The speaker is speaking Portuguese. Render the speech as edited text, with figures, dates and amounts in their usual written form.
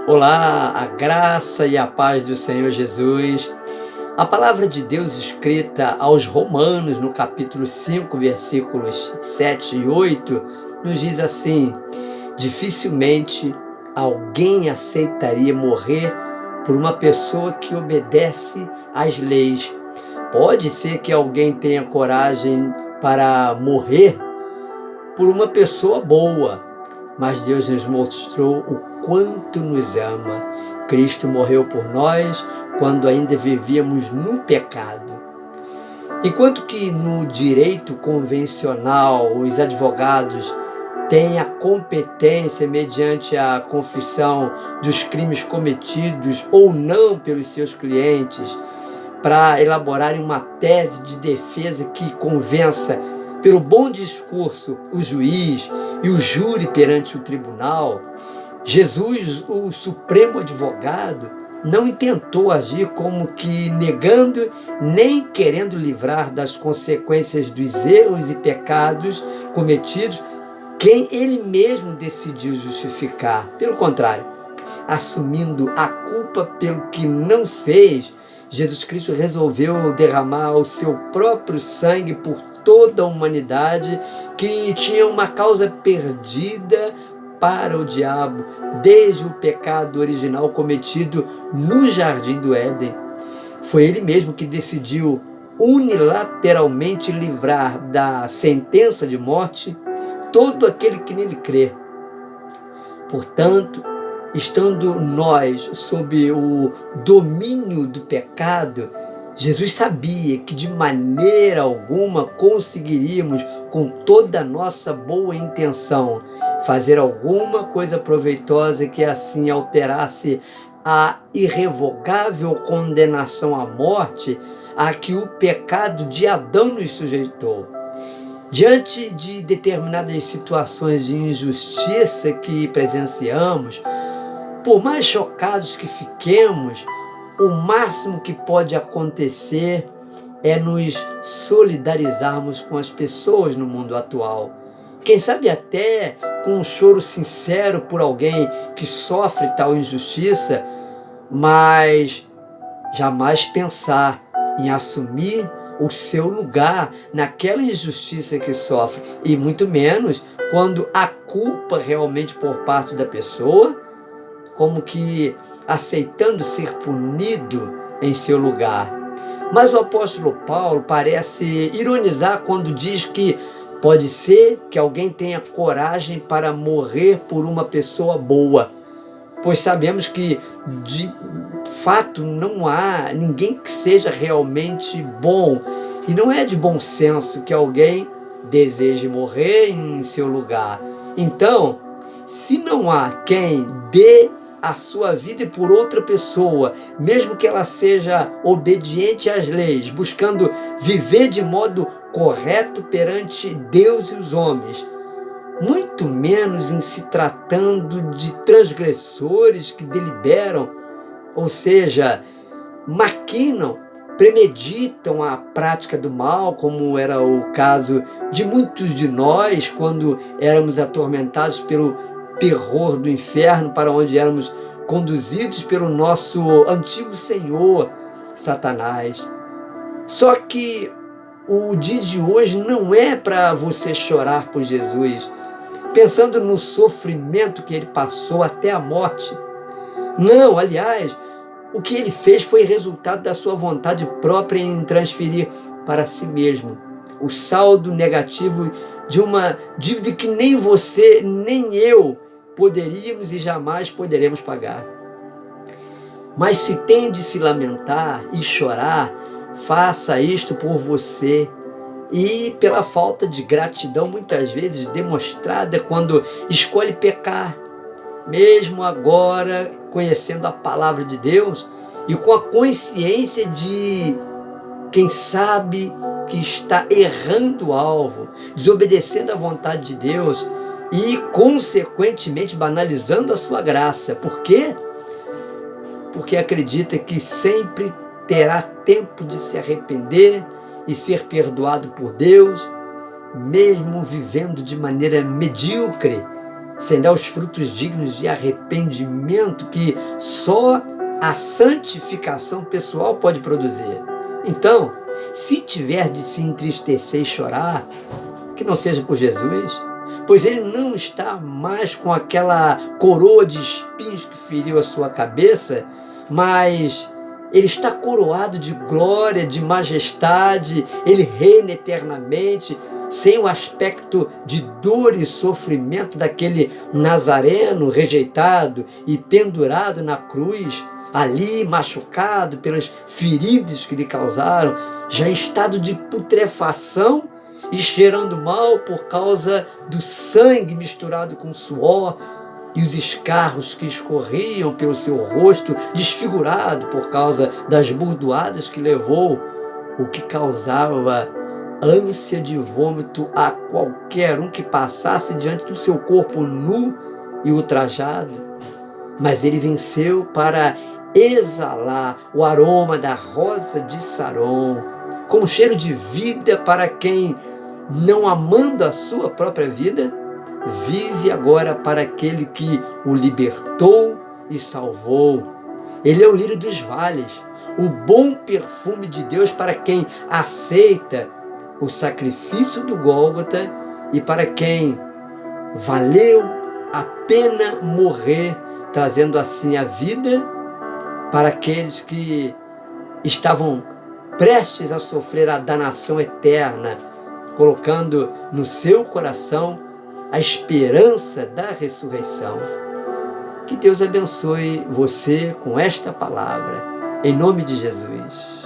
Olá, a graça e a paz do Senhor Jesus. A palavra de Deus escrita aos Romanos, no capítulo 5, versículos 7 e 8, nos diz assim: dificilmente alguém aceitaria morrer por uma pessoa que obedece às leis. Pode ser que alguém tenha coragem para morrer por uma pessoa boa, mas Deus nos mostrou o quanto nos ama. Cristo morreu por nós quando ainda vivíamos no pecado. Enquanto que no direito convencional os advogados têm a competência, mediante a confissão dos crimes cometidos ou não pelos seus clientes, para elaborarem uma tese de defesa que convença, pelo bom discurso, o juiz e o júri perante o tribunal, Jesus, o supremo advogado, não intentou agir como que negando nem querendo livrar das consequências dos erros e pecados cometidos quem ele mesmo decidiu justificar. Pelo contrário, assumindo a culpa pelo que não fez, Jesus Cristo resolveu derramar o seu próprio sangue por toda a humanidade que tinha uma causa perdida para o diabo, desde o pecado original cometido no Jardim do Éden. Foi ele mesmo que decidiu unilateralmente livrar da sentença de morte todo aquele que nele crê. Portanto, estando nós sob o domínio do pecado, Jesus sabia que de maneira alguma conseguiríamos, com toda a nossa boa intenção, fazer alguma coisa proveitosa que assim alterasse a irrevogável condenação à morte a que o pecado de Adão nos sujeitou. Diante de determinadas situações de injustiça que presenciamos, por mais chocados que fiquemos, o máximo que pode acontecer é nos solidarizarmos com as pessoas no mundo atual. Quem sabe até com um choro sincero por alguém que sofre tal injustiça, mas jamais pensar em assumir o seu lugar naquela injustiça que sofre, e muito menos quando a culpa realmente por parte da pessoa, como que aceitando ser punido em seu lugar. Mas o apóstolo Paulo parece ironizar quando diz que pode ser que alguém tenha coragem para morrer por uma pessoa boa, pois sabemos que de fato não há ninguém que seja realmente bom, e não é de bom senso que alguém deseje morrer em seu lugar. Então, se não há quem dê a sua vida por outra pessoa, mesmo que ela seja obediente às leis, buscando viver de modo correto perante Deus e os homens, muito menos em se tratando de transgressores que deliberam, ou seja, maquinam, premeditam a prática do mal, como era o caso de muitos de nós quando éramos atormentados pelo terror do inferno, para onde éramos conduzidos pelo nosso antigo senhor, Satanás. Só que o dia de hoje não é para você chorar por Jesus, pensando no sofrimento que ele passou até a morte. Não, aliás, o que ele fez foi resultado da sua vontade própria em transferir para si mesmo o saldo negativo de uma dívida que nem você, nem eu poderíamos e jamais poderemos pagar. Mas se tem de se lamentar e chorar, faça isto por você e pela falta de gratidão muitas vezes demonstrada quando escolhe pecar, mesmo agora conhecendo a palavra de Deus e com a consciência de quem sabe que está errando o alvo, desobedecendo à vontade de Deus e consequentemente banalizando a sua graça. Por quê? Porque acredita que sempre terá tempo de se arrepender e ser perdoado por Deus, mesmo vivendo de maneira medíocre, sem dar os frutos dignos de arrependimento que só a santificação pessoal pode produzir. Então, se tiver de se entristecer e chorar, que não seja por Jesus, pois ele não está mais com aquela coroa de espinhos que feriu a sua cabeça, mas ele está coroado de glória, de majestade, ele reina eternamente, sem o aspecto de dor e sofrimento daquele nazareno rejeitado e pendurado na cruz, ali machucado pelas feridas que lhe causaram, já em estado de putrefação e cheirando mal por causa do sangue misturado com suor e os escarros que escorriam pelo seu rosto, desfigurado por causa das bordoadas que levou, o que causava ânsia de vômito a qualquer um que passasse diante do seu corpo nu e ultrajado. Mas ele venceu para exalar o aroma da rosa de Saron, como cheiro de vida para quem, não amando a sua própria vida, vive agora para aquele que o libertou e salvou. Ele é o lírio dos vales, o bom perfume de Deus para quem aceita o sacrifício do Gólgota e para quem valeu a pena morrer, trazendo assim a vida para aqueles que estavam prestes a sofrer a danação eterna, colocando no seu coração a esperança da ressurreição. Que Deus abençoe você com esta palavra, em nome de Jesus.